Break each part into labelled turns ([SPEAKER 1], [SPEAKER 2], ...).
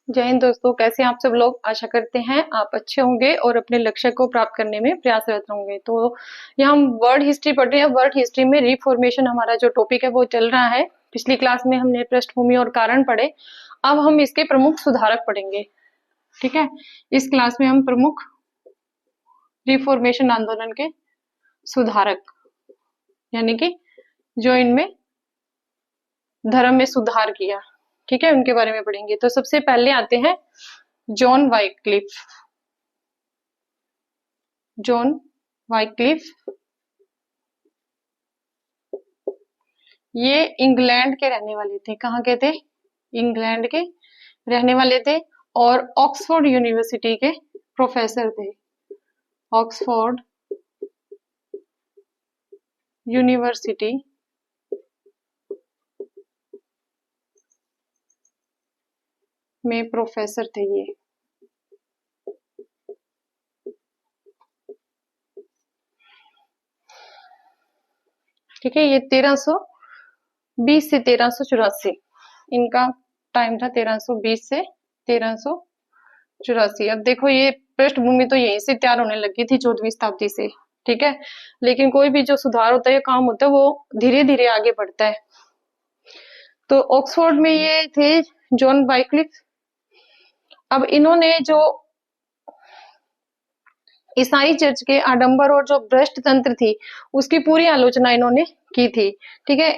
[SPEAKER 1] जय हिंद दोस्तों, कैसे हैं आप सब लोग। आशा करते हैं आप अच्छे होंगे और अपने लक्ष्य को प्राप्त करने में प्रयासरत होंगे। तो यहाँ हम वर्ल्ड हिस्ट्री पढ़ रहे हैं। वर्ल्ड हिस्ट्री में रिफॉर्मेशन हमारा जो टॉपिक है वो चल रहा है। पिछली क्लास में हमने पृष्ठभूमि और कारण पढ़े। अब हम इसके प्रमुख सुधारक पढ़ेंगे। ठीक है, इस क्लास में हम प्रमुख रिफॉर्मेशन आंदोलन के सुधारक यानी कि जो इनमें धर्म में सुधार किया, ठीक है, उनके बारे में पढ़ेंगे। तो सबसे पहले आते हैं जॉन वाइक्लिफ। जॉन वाइक्लिफ ये इंग्लैंड के रहने वाले थे। कहाँ के थे? इंग्लैंड के रहने वाले थे और ऑक्सफोर्ड यूनिवर्सिटी के प्रोफेसर थे। ऑक्सफोर्ड यूनिवर्सिटी में प्रोफेसर थे ये। ठीक है, ये 1320 से 1384 इनका टाइम था। 1320 से 1384। अब देखो, ये पृष्ठभूमि तो यहीं से तैयार होने लगी थी 14वीं शताब्दी से। ठीक है, लेकिन कोई भी जो सुधार होता है, काम होता है, वो धीरे धीरे आगे बढ़ता है। तो ऑक्सफोर्ड में ये थे जॉन वाइक्लिफ। अब इन्होंने जो ईसाई चर्च के आडंबर और जो भ्रष्ट तंत्र थी उसकी पूरी आलोचना इन्होंने की थी। ठीक है,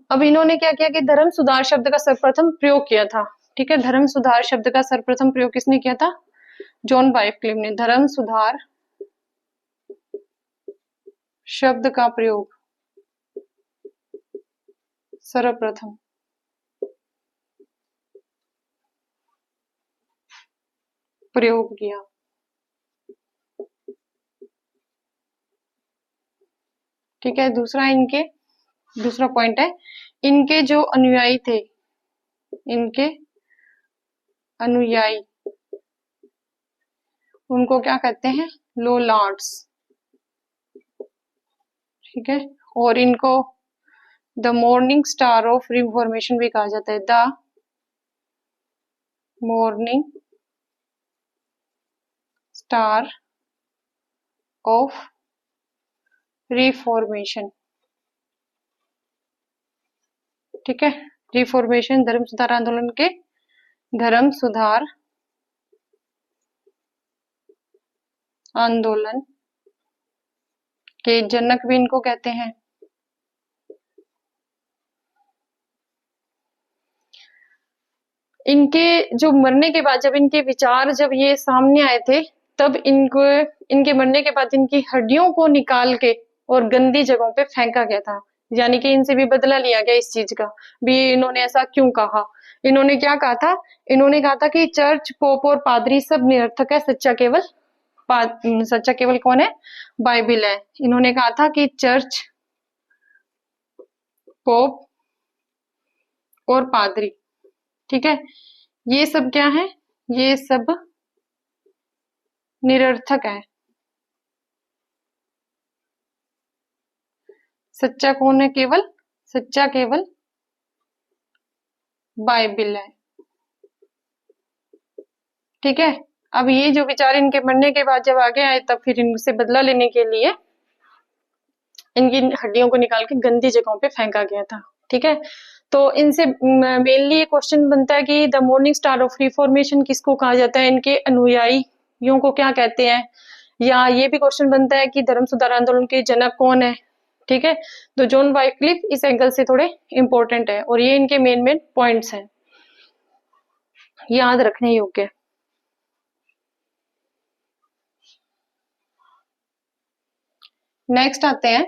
[SPEAKER 1] अब इन्होंने क्या किया कि धर्म सुधार शब्द का सर्वप्रथम प्रयोग किया था। ठीक है, धर्म सुधार शब्द का सर्वप्रथम प्रयोग किसने किया था? जॉन वाइक्लिफ ने। धर्म सुधार शब्द का प्रयोग सर्वप्रथम प्रयोग किया। ठीक है, दूसरा पॉइंट है, इनके जो अनुयायी थे, इनके अनुयायी, उनको क्या कहते हैं? लोलार्ड्स। ठीक है, और इनको the morning star of reformation भी कहा जाता है। The morning star of reformation. ठीक है, रिफॉर्मेशन धर्म सुधार आंदोलन के धर्म सुधार आंदोलन के जनक भी इनको कहते हैं। इनके जो मरने के बाद, जब इनके विचार जब ये सामने आए थे, तब इनके मरने के बाद इनकी हड्डियों को निकाल के और गंदी जगहों पे फेंका गया था। यानी कि इनसे भी बदला लिया गया इस चीज का भी। इन्होंने ऐसा क्यों कहा? इन्होंने क्या कहा था? इन्होंने कहा था कि चर्च, पोप और पादरी सब निरर्थक है, सच्चा केवल कौन है? बाइबिल है। इन्होंने कहा था कि चर्च, पोप और पादरी, ठीक है, ये सब क्या है? ये सब निरर्थक है। सच्चा कौन है? सच्चा केवल बाइबिल है। ठीक है, अब ये जो विचार इनके मरने के बाद जब आगे आए, तब फिर इनसे बदला लेने के लिए इनकी हड्डियों को निकाल के गंदी जगहों पे फेंका गया था। ठीक है, तो इनसे मेनली ये क्वेश्चन बनता है कि the morning star of reformation किसको कहा जाता है? इनके अनुयायियों को क्या कहते हैं? या ये भी क्वेश्चन बनता है कि धर्म सुधार आंदोलन के जनक कौन है? ठीक है, तो जॉन वाइक्लिफ इस एंगल से थोड़े इंपॉर्टेंट है और ये इनके मेन पॉइंट्स हैं, याद रखने योग्य। नेक्स्ट आते हैं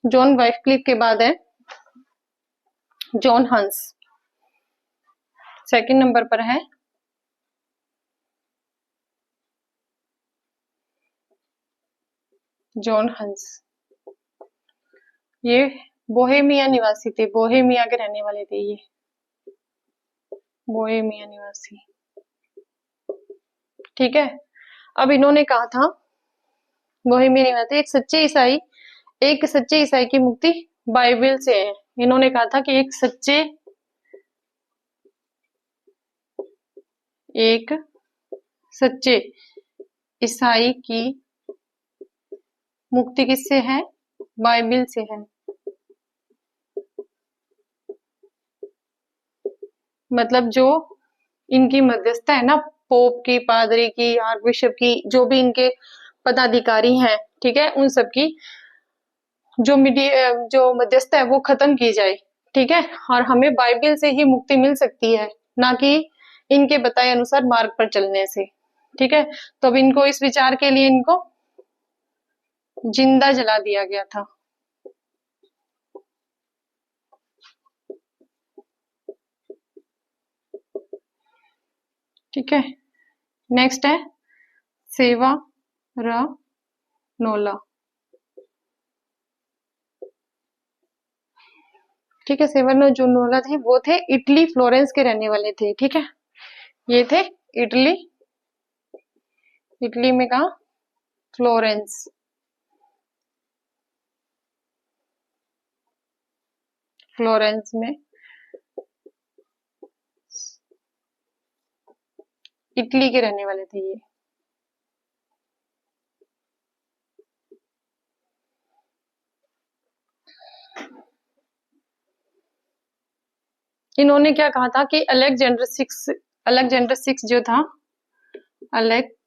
[SPEAKER 1] जॉन वाइक्लिफ के बाद है जॉन हंस। सेकंड नंबर पर है जॉन हंस। ये बोहेमिया निवासी थे, बोहेमिया के रहने वाले थे ये, बोहेमिया निवासी। ठीक है, अब इन्होंने कहा था, बोहेमिया निवासी, एक सच्चे ईसाई की मुक्ति बाइबल से है। इन्होंने कहा था कि एक सच्चे ईसाई की मुक्ति किससे है? बाइबल से है। मतलब जो इनकी मध्यस्थता है ना, पोप की, पादरी की, आर्क बिशप की, जो भी इनके पदाधिकारी हैं, ठीक है, उन सब की जो मध्यस्थता है वो खत्म की जाए, ठीक है, और हमें बाइबल से ही मुक्ति मिल सकती है, ना कि इनके बताए अनुसार मार्ग पर चलने से, ठीक है। तो अब इनको इस विचार के लिए इनको जिंदा जला दिया गया था। ठीक है, नेक्स्ट है सेवारनोला। ठीक है, सेवारनोला थे, वो थे इटली फ्लोरेंस के रहने वाले थे, ठीक है। ये थे इटली में कहा? फ्लोरेंस। फ्लोरेंस में इटली के रहने वाले थे ये। इन्होंने क्या कहा था कि अलेक्जेंडर सिक्स जो था, अलेक्जेंडर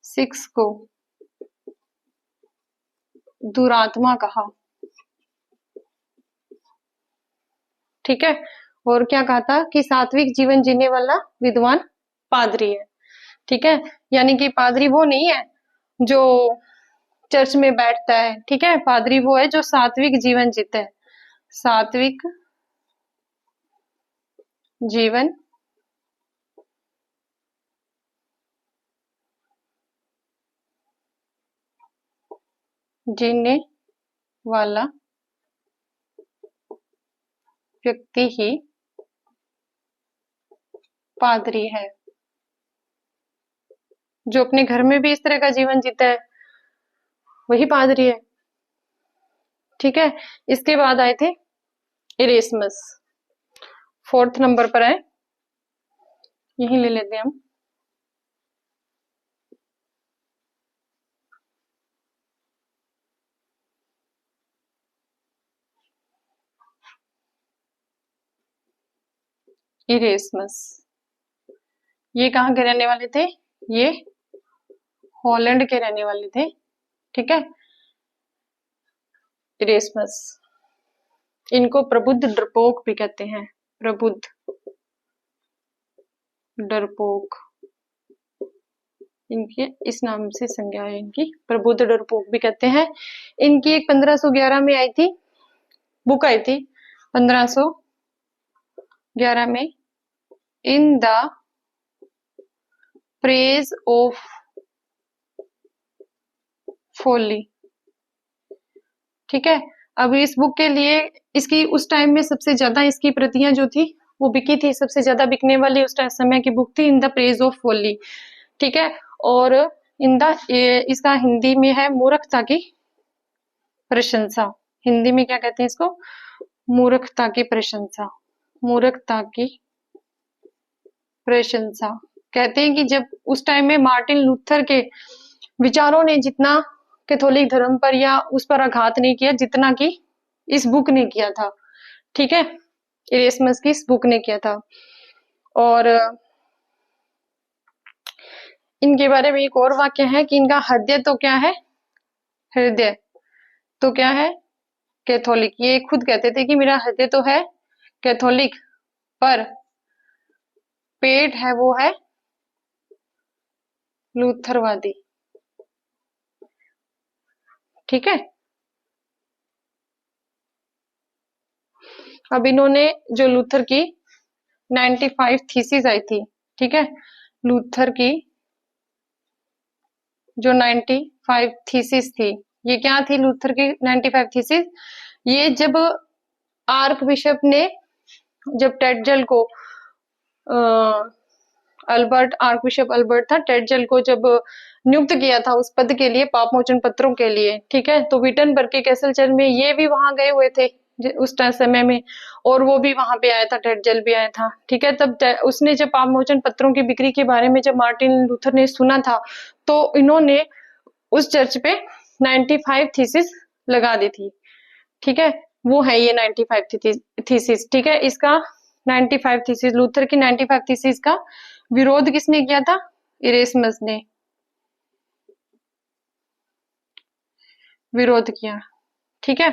[SPEAKER 1] सिक्स को दुरात्मा कहा, ठीक है। और क्या कहा था कि सात्विक जीवन जीने वाला विद्वान पादरी है, ठीक है। यानी कि पादरी वो नहीं है जो चर्च में बैठता है, ठीक है। पादरी वो है जो सात्विक जीवन जीता है, सात्विक जीवन जीने वाला व्यक्ति ही पादरी है। जो अपने घर में भी इस तरह का जीवन जीता है वही पादरी है, ठीक है। इसके बाद आए थे इरेस्मस, 4th नंबर पर आए, यही ले लेते हैं हम। इरेस्मस ये कहाँ के रहने वाले थे? ये हॉलैंड के रहने वाले थे, ठीक है। इरेस्मस, इनको प्रबुद्ध डरपोक भी कहते हैं, प्रबुद्ध डरपोक, इनके इस नाम से संज्ञा है इनकी, प्रबुद्ध डरपोक भी कहते हैं। इनकी एक 1511 में आई थी, बुक आई थी 1511 में, इन द प्रेज ऑफ फोली, ठीक है। अब इस बुक के लिए इसकी उस टाइम में सबसे ज्यादा इसकी प्रतियां जो थी वो बिकी थी, सबसे ज्यादा बिकने वाली उस समय की बुक थी इन द प्रेज ऑफ फोली, ठीक है। और इसका हिंदी में है मूर्खता की प्रशंसा। हिंदी में क्या कहते हैं इसको? मूर्खता की प्रशंसा, मूर्खता की प्रशंसा। कहते हैं कि जब उस टाइम में मार्टिन लूथर के विचारों ने जितना कैथोलिक धर्म पर या उस पर आघात नहीं किया जितना कि इस बुक ने किया था, ठीक है। इरेस्मस की इस बुक ने किया था। और इनके बारे में एक और वाक्य है कि इनका हृदय तो क्या है? हृदय तो क्या है? कैथोलिक। ये खुद कहते थे कि मेरा हृदय तो है कैथोलिक, पर पेट है वो है लूथरवादी, ठीक है। अब इन्होंने जो लूथर की 95 थीसिस आई थी, ठीक है, लूथर की जो 95 थीसिस थी, ये क्या थी लूथर की 95 थीसिस? ये जब आर्क बिशप ने जब टेटजल को अल्बर्ट आर्क बिशप अल्बर्ट था, टेटजेल को जब नियुक्त किया था उस पद के लिए, पाप मोचन पत्रों के लिए, ठीक है। तो विटनबर्ग के कैसल चर्च में ये भी वहां गए हुए थे उस समय में, और वो भी वहां पे आया था, टेटजेल भी आया था, ठीक है। तब उसने जब पाप मोचन पत्रों की बिक्री के बारे में जब मार्टिन लूथर ने सुना था, तो इन्होंने उस चर्च पे 95 थीसिस लगा दी थी, ठीक है। वो है ये 95 थीसिस, ठीक है। इसका 95 थीसिस, लूथर की 95 थीसिस का विरोध किसने किया था? इरेस्मस ने विरोध किया, ठीक है।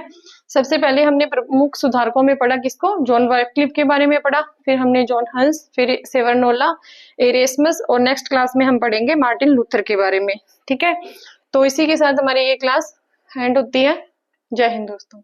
[SPEAKER 1] सबसे पहले हमने प्रमुख सुधारकों में पढ़ा किसको? जॉन वाइक्लिफ के बारे में पढ़ा, फिर हमने जॉन हंस, फिर सेवर्नोला, एरेस्मस, और नेक्स्ट क्लास में हम पढ़ेंगे मार्टिन लूथर के बारे में, ठीक है। तो इसी के साथ हमारी ये क्लास एंड होती है। जय हिंद दोस्तों।